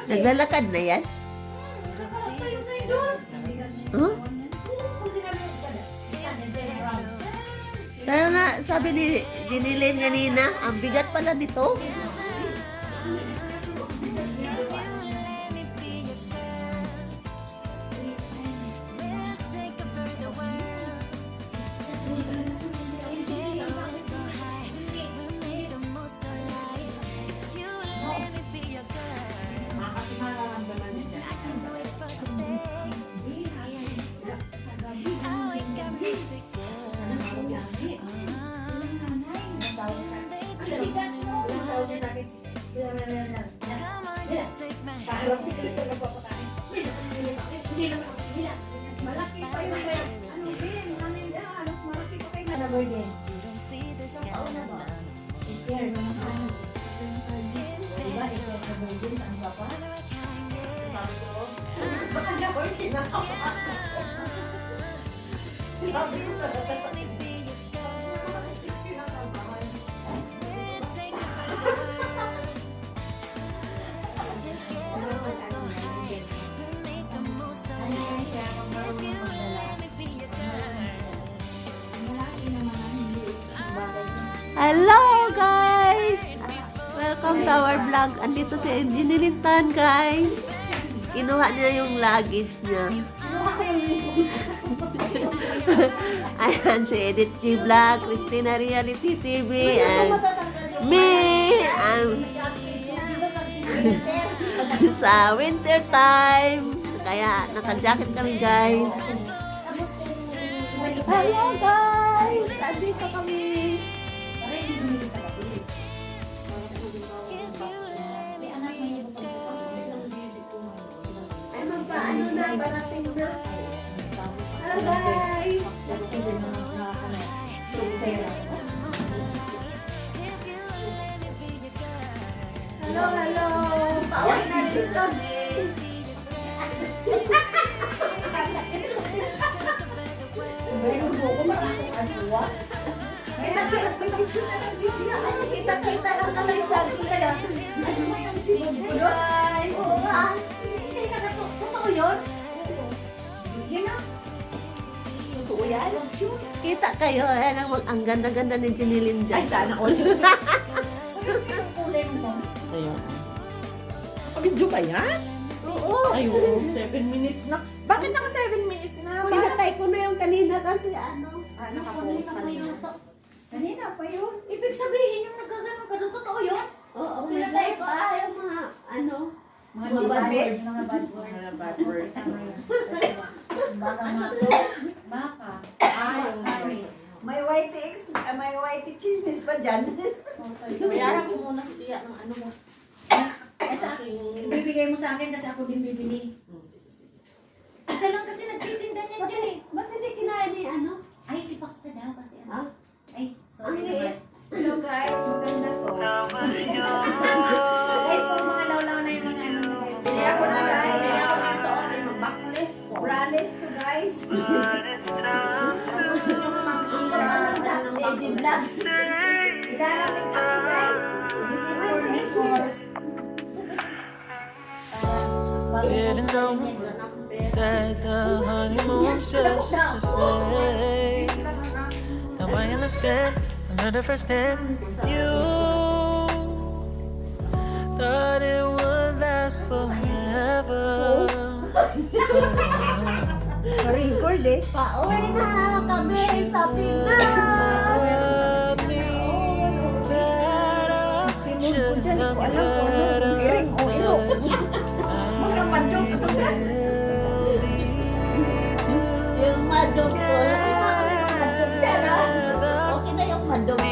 Naglalakad na yan? Huh? Kaya nga, sabi ni Jinilin kanina, ang bigat pala nito. Malaki pa yung ano din, halos malaki pa kayo na virgin. Years na ano. Diba, ito sa virgin, ang papa? Sabi ko, sa kanya ko yung kinakawa. Sabi ko talaga sa Hello guys! Welcome to our vlog. Andito si Jinilin Tan guys. Kinuha niya yung luggage niya. Ayan si Edith G Vlog, Christina Reality TV, and me! Sa winter time. Kaya naka-jacket kami guys. Hello guys! Andito kami. Ano na, parating na. Hello guys! Hello, hello! Pauwi na rin kami. Mayroon po ko maraming aswa. Kita-kita lang kami sa kaya. Ano mo yung sibog ko? Oo nga. Totoo yun? Yun na. Totoo yan? Sure. Kita kayo, ayan ang ganda-ganda ni Jinilin dyan. Ay, sana all. Ang kulay mo. Ayun. Video ba yan? Oo. Ay, oo. 7 minutes na. Bakit naka 7 minutes na? Pinatay ko na yung kanina kasi ano. Nakapost kanina. Kanina pa yun. Ibig sabihin yung nagaganon ka doon, totoo yun? Oo, pinatay ko yung mga ano. Mga Mga bad chismis. words. Mga bad words. Mga bad words. Tama yun. Baga maka. Ay. May white chismis pa dyan. Bayaran ko muna si Tia ng ano mo. Ay, sa akin. Ibibigay mo sa akin kasi ako din bibili. Isa lang kasi nagtitinda niyan dyan eh. Ba't hindi kinain ni ano? Ay, kipakta daw kasi ano. Ah? Ay, Ang sorry naman. liit. Hello guys, maganda to. Guys, kung mga lawlaw na yung mga ano na guys. Hindi ako na guys, hindi ako na ito. Ano yung backless? Braless to guys. Tapos ito makikita ng baby vlog. Ilalamig ako guys. This is for neighbors. Didn't know that the honeymoon's just a phase. Now I understand, I learned it firsthand. You thought it would last forever. Record eh. Pauwi na kami sa Pinas. Love me better, should love me better, but Mga mandok I ako still dyan. need to Yung madog ko. Okay na yung madog ko.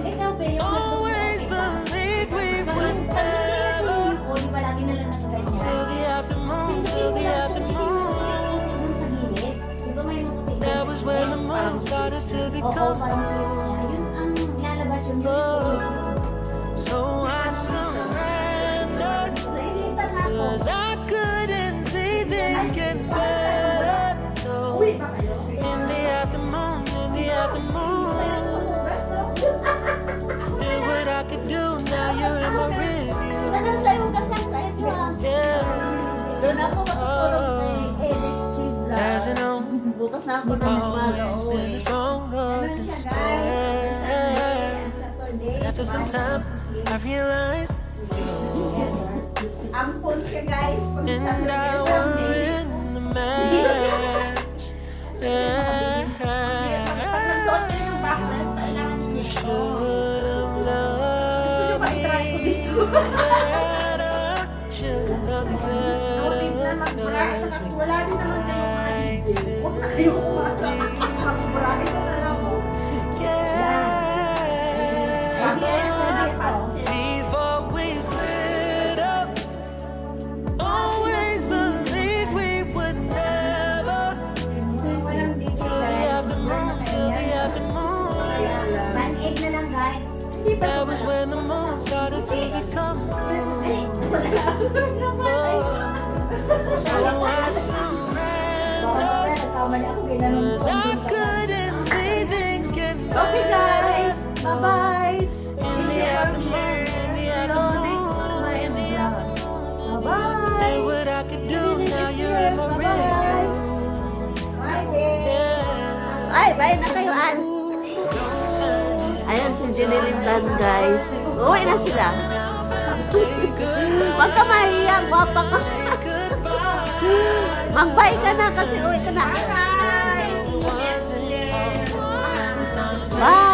Ikaw ba yung always believe we would never. O, di ba lagi na lang nakaganyan? Till the afternoon, till the afternoon. Sa gilid? Di ba may maputi? That was when the moon started to Oo, become parang blue. yun ang lalabas yung So I surrendered, Nainitan na ako. 'cause I couldn't see things getting better. No. Uwi ba kayo? In the afternoon, did what I could do. Now you're in my rear Bukas na ako na umaga. Always been this wrong or despair. After some time, I realized, Ampon siya guys. Pag and Saturday, I Sunday. was in the match. Pag nagsuot kayo ng backless, kailangan niyo ito. Should have Gusto nyo loved ba i-try ko me dito? better. Should have loved me Tawid na better. mag-bra. 'Cause we Wala din naman kayo mga might Huwag na kayo kumasa. Mag-bra. Ito na lang po. Before we split up, always believed we would never. Walang bigay Till the guys. afternoon, till the afternoon. Band-aid na lang guys. That was when the moon started to become blue. So I surrendered, Nagkamali ako, ginanong 'cause I couldn't see things getting Okay guys, better. bye-bye. In the afternoon, in the afternoon, in the afternoon. Bye-bye. Did what I could do, now you're in my rear view. Yeah. Ay, bye na kayo, Al. Ayan si Jinilintan, guys. Uwi na sila. Huwag ka mahiya, guwapa ka. Mag-bye ka na kasi uwi ka na. Bye!